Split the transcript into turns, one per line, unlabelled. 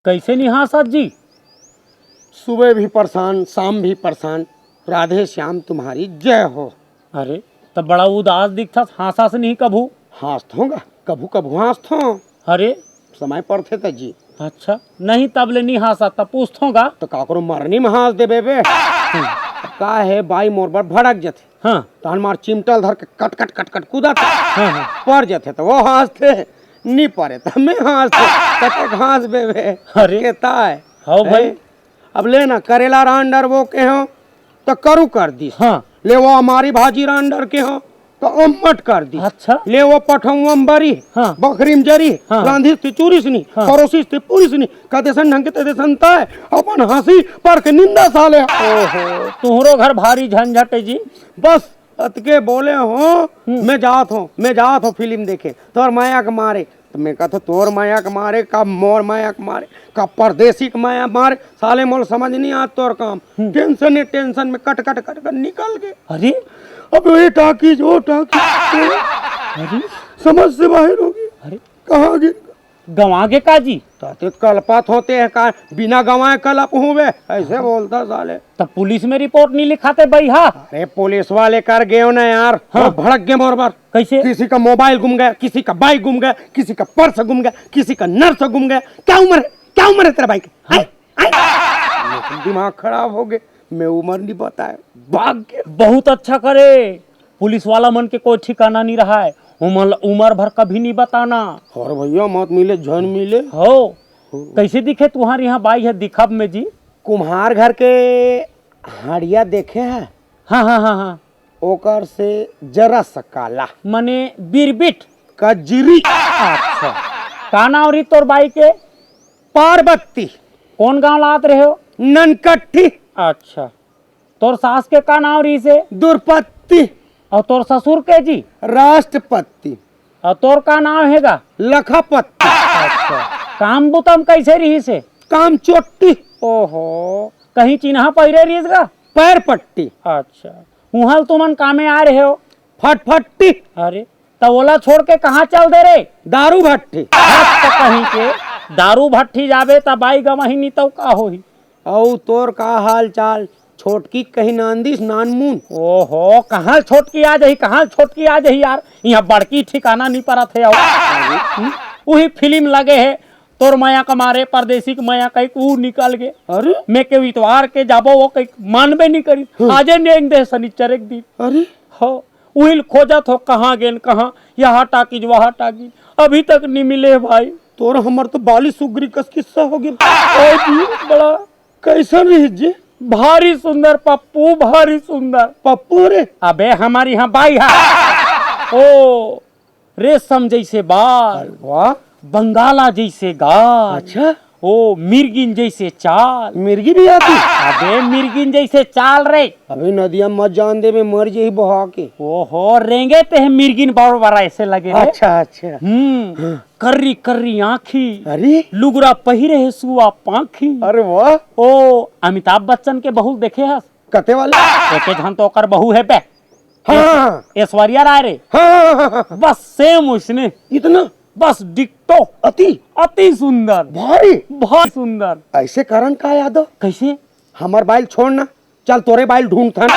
कैसे निहासत जी?
सुबह भी परेशान, शाम भी परेशान। राधे श्याम तुम्हारी जय हो।
अरे तब बड़ा उदास दिखता, हासा से नहीं कभू?
हाँसत होगा, कभू कभू हाँसत हो।
अरे
समय पर थे त जी।
अच्छा, नहीं तब ले नहीं हासा तब पूछतोगा।
तो काकरो मरनी में हाँस दे बेबे। का है बाई मोर पर भड़क जथे।
हाँ
तो हमार चिमटल धर के कट कट कट कट कूदा था।
हाँ
पड़ जथे तो वो हंसते, नहीं पड़े तो मैं हंसते। कतक हंस बेबे।
अरे
कहता है
हाँ भाई।
अब ले ना करेला रांडर वो के हो तो करू कर दी।
हाँ
ले वो हमारी भाजी रांडर के हो तो अम्मट कर दी।
अच्छा
ले वो पठौम बरी
हाँ।
बकरीम जरी
हाँ।
रांधी थी चूरिस नहीं
हाँ।
परोसिस थी पूरिस नहीं कदे सन ढंग के तदे संता है अपन हंसी पर के निंदा साले।
ओहो, तुहरो घर भारी झंझट है जी।
बस अतके बोले हो मैं जात हूँ फिल्म देखे तोर माया के मारे। तो मैं कहता तोर माया के मारे कब मोर माया के मारे कब परदेसी के माया मारे साले मोल समझ नहीं आ तोर काम। टेंशन में कट कट कट कर निकल गए।
अरे
अब ये टाकीज वो टाकीज
अरे
समझ से बाहर होगी।
अरे
कहाँ गिर
गंवा के का जी?
ताते कलपत होते हैं का बिना गंवाए कलप हुए ऐसे बोलता साले।
तब पुलिस में रिपोर्ट नहीं लिखाते भैया?
अरे पुलिस वाले कर गए ना यार।
हाँ।
भड़क गए मोर पर।
कैसे?
किसी का मोबाइल गुम गया, किसी का बाइक गुम गया, किसी का पर्स गुम गया, किसी का नर्स गुम गया। क्या उम्र है तेरा बाइक? लेकिन दिमाग खराब हो गए, मैं उम्र नहीं बताया भाग गए।
बहुत अच्छा करे, पुलिस वाला मन के कोई ठिकाना नहीं रहा है। उम्र भर कभी नहीं बताना।
और भैया मत मिले झन मिले
हो कैसे दिखे तुम्हारे यहाँ बाई है दिखब में जी?
कुम्हार घर के हाड़िया देखे है?
हाँ हाँ हाँ हाँ।
ओकर से जरा सा काला
मने बिरबिट
कजरी।
अच्छा, का नाम रही तोर बाई के?
पार्वती।
कौन गांव लात रहे हो?
ननकट्ठी।
अच्छा, तोर सास के का नाम रही से?
दुर्पत्ति।
और तोर ससुर के जी?
राष्ट्रपति।
और तोर का नाम हैगा?
लखापत्ति।
अच्छा, काम बुतम कैसे रही से?
काम चोट्टी।
ओहो, कहीं चिन्हा पहिरे रहीस गा?
पैर पट्टी।
अच्छा, उहल तुमन कामे आ रहे हो?
फटफट्टी।
अरे तो ओला छोड़ के कहाँ चल दे रे?
दारू भट्टी।
तो कहीं के दारू भट्टी जाबे त बाई गवही नहीं तो का होही?
औ तोर का हाल चाल? छोटकी कहीं नांदिस नानमून।
ओहो, कहाँ छोटकी आ जाही, कहाँ छोटकी आ जाही यार, यहाँ बड़की ठिकाना नहीं पड़ा थे। वही फिल्म लगे है तोर माया कमारे परदेसी के माया कहीं वो निकल गए।
अरे
मैं के इतवार के जाबो वो कहीं मानबे नहीं करी। आजे नेंग दे शनिचर एक दिन।
अरे
हो वही खोजत हो कहाँ गेन कहाँ, यहाँ टाकीज वहाँ टाकीज, अभी तक नहीं मिले भाई।
तोर हमर तो बाली सुगरी कस किस्सा हो गया।
ओ जी, बड़ा
कैसन रही जी?
भारी सुंदर पप्पू, भारी सुंदर
पप्पू रे।
अबे हमारी यहाँ बाई है। ओ रेशम जैसे बाल,
वाह।
बंगाला जैसे गाल,
अच्छा,
ओ मिर्गिन जैसे चाल।
मिर्गी भी आती?
अबे मिर्गिन जैसे चाल रे।
अभी नदिया मत जान दे में मर जी बहा के।
ओहो, रेंगे ते हैं मिर्गिन बड़ बड़ा ऐसे लगे रे।
अच्छा अच्छा।
कर्री कर्री आँखी,
अरे
लुगरा पहिरे है सुआ पाखी।
अरे वाह।
ओ अमिताभ बच्चन के बहू देखे है?
कते वाले?
एके झन तो ओकर बहू है बे,
हाँ
ऐश्वर्या राय रे।
हाँ।
बस सेम उसने,
इतना
बस डिक्टो,
अति
अति सुंदर,
भारी
बहुत सुंदर।
ऐसे कारण का यादव?
कैसे?
हमार बाइल छोड़ना, चल तोरे बाइल ढूंढता।